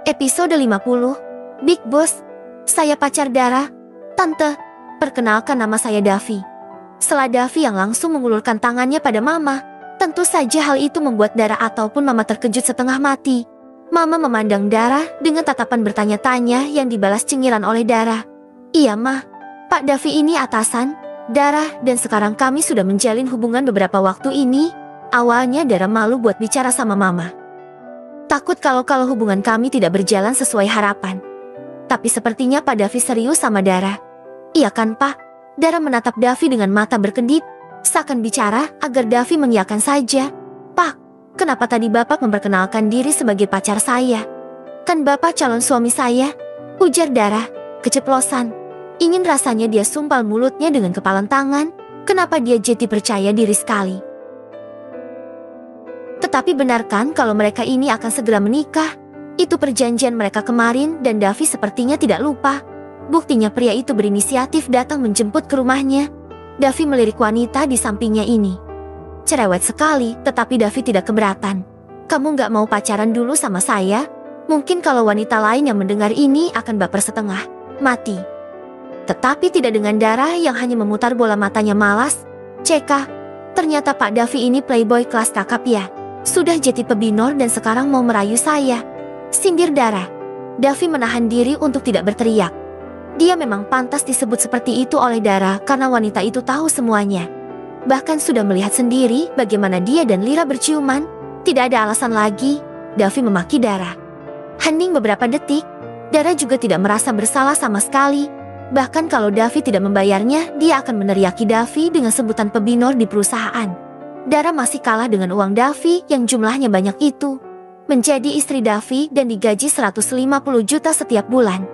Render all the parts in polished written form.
Episode 50, Big Boss, saya pacar Dara. Tante, perkenalkan nama saya Davi. Setelah Davi yang langsung mengulurkan tangannya pada Mama, tentu saja hal itu membuat Dara ataupun Mama terkejut setengah mati. Mama memandang Dara dengan tatapan bertanya-tanya yang dibalas cengiran oleh Dara. Iya Ma, Pak Davi ini atasan Dara dan sekarang kami sudah menjalin hubungan beberapa waktu ini. Awalnya Dara malu buat bicara sama Mama. Takut kalau hubungan kami tidak berjalan sesuai harapan. Tapi sepertinya Pak Davi serius sama Dara. Iya kan Pak? Dara menatap Davi dengan mata berkedip, seakan bicara agar Davi mengiyakan saja. Pak, kenapa tadi Bapak memperkenalkan diri sebagai pacar saya? Kan Bapak calon suami saya? Ujar Dara, keceplosan. Ingin rasanya dia sumpal mulutnya dengan kepalan tangan. Kenapa dia jadi percaya diri sekali? Tetapi benarkan kalau mereka ini akan segera menikah? Itu perjanjian mereka kemarin dan Davi sepertinya tidak lupa. Buktinya pria itu berinisiatif datang menjemput ke rumahnya. Davi melirik wanita di sampingnya ini. Cerewet sekali, tetapi Davi tidak keberatan. Kamu nggak mau pacaran dulu sama saya? Mungkin kalau wanita lain yang mendengar ini akan baper setengah mati. Tetapi tidak dengan Dara yang hanya memutar bola matanya malas. Ceka, ternyata Pak Davi ini playboy kelas kakap ya. Sudah jadi pebinor dan sekarang mau merayu saya. Sindir Dara. Davi menahan diri untuk tidak berteriak. Dia memang pantas disebut seperti itu oleh Dara karena wanita itu tahu semuanya. Bahkan sudah melihat sendiri bagaimana dia dan Lira berciuman. Tidak ada alasan lagi. Davi memaki Dara. Hening beberapa detik. Dara juga tidak merasa bersalah sama sekali. Bahkan kalau Davi tidak membayarnya, dia akan meneriaki Davi dengan sebutan pebinor di perusahaan. Dara masih kalah dengan uang Davi yang jumlahnya banyak itu. Menjadi istri Davi dan digaji 150 juta setiap bulan.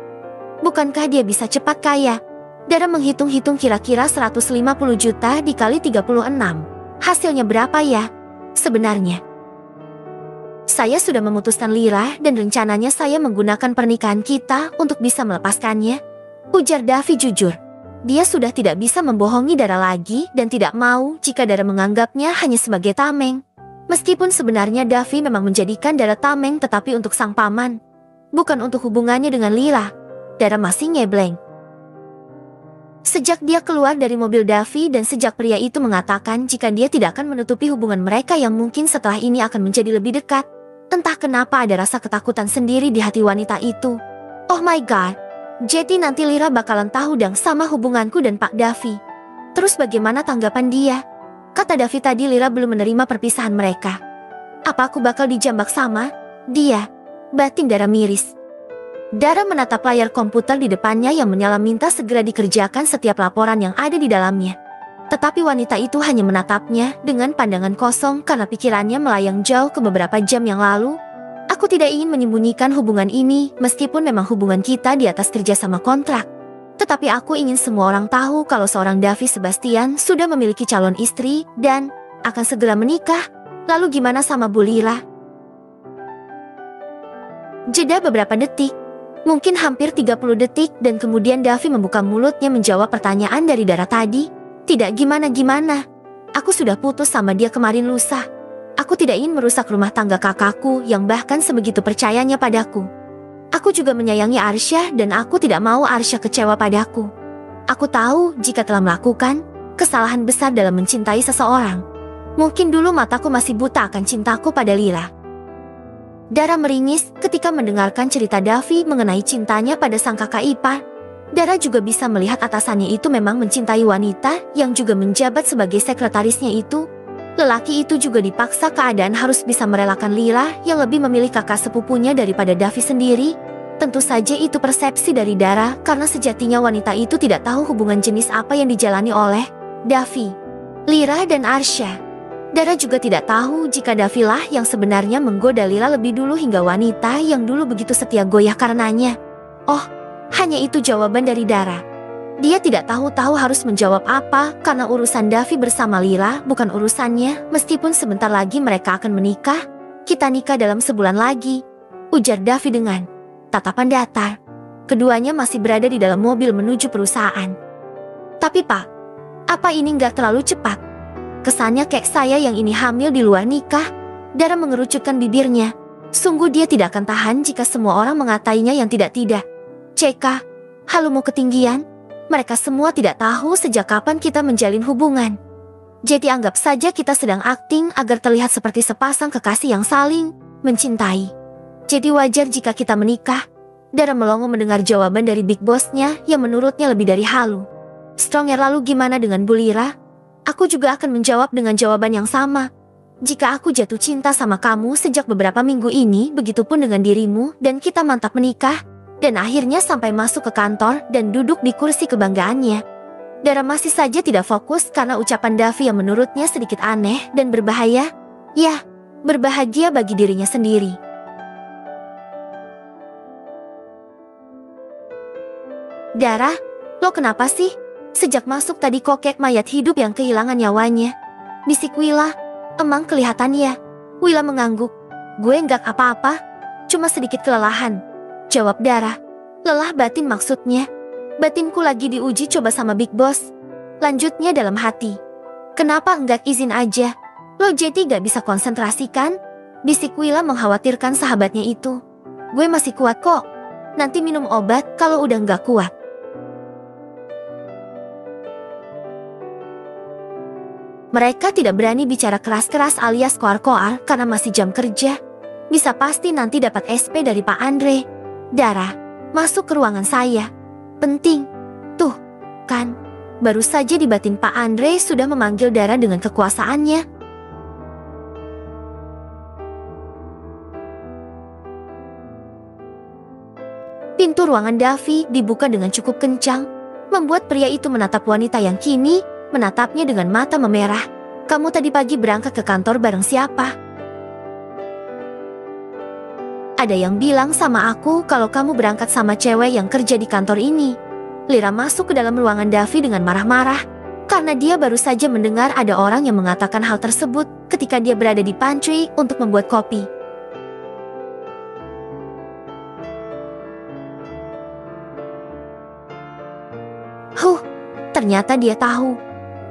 Bukankah dia bisa cepat kaya? Dara menghitung-hitung kira-kira 150 juta dikali 36. Hasilnya berapa ya? Sebenarnya, saya sudah memutuskan Lira dan rencananya saya menggunakan pernikahan kita untuk bisa melepaskannya. Ujar Davi jujur. Dia sudah tidak bisa membohongi Dara lagi dan tidak mau jika Dara menganggapnya hanya sebagai tameng. Meskipun sebenarnya Davi memang menjadikan Dara tameng tetapi untuk sang paman. Bukan untuk hubungannya dengan Lira. Dara masih ngebleng. Sejak dia keluar dari mobil Davi dan sejak pria itu mengatakan jika dia tidak akan menutupi hubungan mereka yang mungkin setelah ini akan menjadi lebih dekat. Entah kenapa ada rasa ketakutan sendiri di hati wanita itu. Oh my God. Jadi nanti Lira bakalan tahu dong sama hubunganku dan Pak Davi. Terus bagaimana tanggapan dia? Kata Davi tadi Lira belum menerima perpisahan mereka. Apa aku bakal dijambak sama dia? Batin Dara miris. Dara menatap layar komputer di depannya yang menyala minta segera dikerjakan setiap laporan yang ada di dalamnya. Tetapi wanita itu hanya menatapnya dengan pandangan kosong karena pikirannya melayang jauh ke beberapa jam yang lalu. Aku tidak ingin menyembunyikan hubungan ini meskipun memang hubungan kita di atas kerjasama kontrak. Tetapi aku ingin semua orang tahu kalau seorang Davi Sebastian sudah memiliki calon istri dan akan segera menikah. Lalu gimana sama Bu Lira? Jeda beberapa detik, mungkin hampir 30 detik dan kemudian Davi membuka mulutnya menjawab pertanyaan dari Dara tadi. Tidak gimana-gimana. Aku sudah putus sama dia kemarin lusa. Aku tidak ingin merusak rumah tangga kakakku yang bahkan sebegitu percayanya padaku. Aku juga menyayangi Arsya dan aku tidak mau Arsya kecewa padaku. Aku tahu jika telah melakukan kesalahan besar dalam mencintai seseorang. Mungkin dulu mataku masih buta akan cintaku pada Lira. Dara meringis ketika mendengarkan cerita Davi mengenai cintanya pada sang kakak ipar. Dara juga bisa melihat atasannya itu memang mencintai wanita yang juga menjabat sebagai sekretarisnya itu. Lelaki itu juga dipaksa keadaan harus bisa merelakan Lira yang lebih memilih kakak sepupunya daripada Davi sendiri. Tentu saja itu persepsi dari Dara karena sejatinya wanita itu tidak tahu hubungan jenis apa yang dijalani oleh Davi, Lira dan Arsya. Dara juga tidak tahu jika Davi lah yang sebenarnya menggoda Lira lebih dulu hingga wanita yang dulu begitu setia goyah karenanya. Oh, hanya itu jawaban dari Dara. Dia tidak tahu harus menjawab apa karena urusan Davi bersama Lira bukan urusannya meskipun sebentar lagi mereka akan menikah. Kita nikah dalam sebulan lagi, ujar Davi dengan tatapan datar. Keduanya masih berada di dalam mobil menuju perusahaan. Tapi Pak, apa ini nggak terlalu cepat? Kesannya kayak saya yang ini hamil di luar nikah. Dara mengerucutkan bibirnya. Sungguh dia tidak akan tahan jika semua orang mengatainya yang tidak-tidak. CK, halumu ketinggian. Mereka semua tidak tahu sejak kapan kita menjalin hubungan. Jadi anggap saja kita sedang akting agar terlihat seperti sepasang kekasih yang saling mencintai. Jadi wajar jika kita menikah. Dara melongo mendengar jawaban dari Big Boss-nya yang menurutnya lebih dari halu. Stronger, lalu gimana dengan Bu Lira? Aku juga akan menjawab dengan jawaban yang sama. Jika aku jatuh cinta sama kamu sejak beberapa minggu ini, begitupun dengan dirimu, dan kita mantap menikah, dan akhirnya sampai masuk ke kantor dan duduk di kursi kebanggaannya. Dara masih saja tidak fokus karena ucapan Davi yang menurutnya sedikit aneh dan berbahaya. Ya, berbahagia bagi dirinya sendiri. Dara, lo kenapa sih? Sejak masuk tadi kok kayak mayat hidup yang kehilangan nyawanya. Bisik Willa. Emang kelihatan ya? Willa mengangguk. Gue nggak apa-apa, cuma sedikit kelelahan. Jawab Dara. Lelah batin maksudnya. Batinku lagi diuji coba sama Big Boss. Lanjutnya dalam hati. Kenapa enggak izin aja? Lo jadi gak bisa konsentrasi kan? Bisik Willa mengkhawatirkan sahabatnya itu. Gue masih kuat kok. Nanti minum obat kalau udah nggak kuat. Mereka tidak berani bicara keras-keras alias koar-koar karena masih jam kerja. Bisa pasti nanti dapat SP dari Pak Andre. Dara, masuk ke ruangan saya. Penting. Tuh, kan. Baru saja di batin Pak Andre sudah memanggil Dara dengan kekuasaannya. Pintu ruangan Davi dibuka dengan cukup kencang, membuat pria itu menatap wanita yang kini menatapnya dengan mata memerah. Kamu tadi pagi berangkat ke kantor bareng siapa? Ada yang bilang sama aku kalau kamu berangkat sama cewek yang kerja di kantor ini. Lira masuk ke dalam ruangan Davi dengan marah-marah, karena dia baru saja mendengar ada orang yang mengatakan hal tersebut ketika dia berada di pantry untuk membuat kopi. Ternyata dia tahu.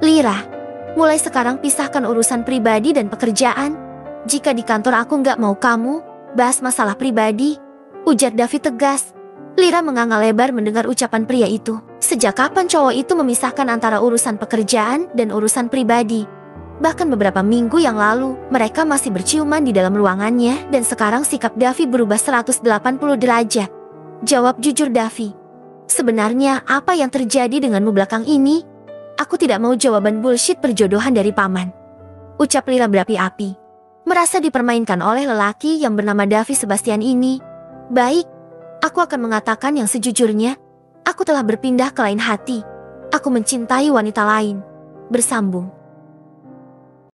Lira, mulai sekarang pisahkan urusan pribadi dan pekerjaan. Jika di kantor aku nggak mau kamu bahas masalah pribadi, ujar Davi tegas. Lira menganga lebar mendengar ucapan pria itu. Sejak kapan cowok itu memisahkan antara urusan pekerjaan dan urusan pribadi? Bahkan beberapa minggu yang lalu, mereka masih berciuman di dalam ruangannya dan sekarang sikap Davi berubah 180 derajat. Jawab jujur Davi. Sebenarnya apa yang terjadi denganmu belakang ini? Aku tidak mau jawaban bullshit perjodohan dari paman. Ucap Lira berapi-api. Merasa dipermainkan oleh lelaki yang bernama Davi Sebastian ini. Baik, aku akan mengatakan yang sejujurnya. Aku telah berpindah ke lain hati. Aku mencintai wanita lain. Bersambung.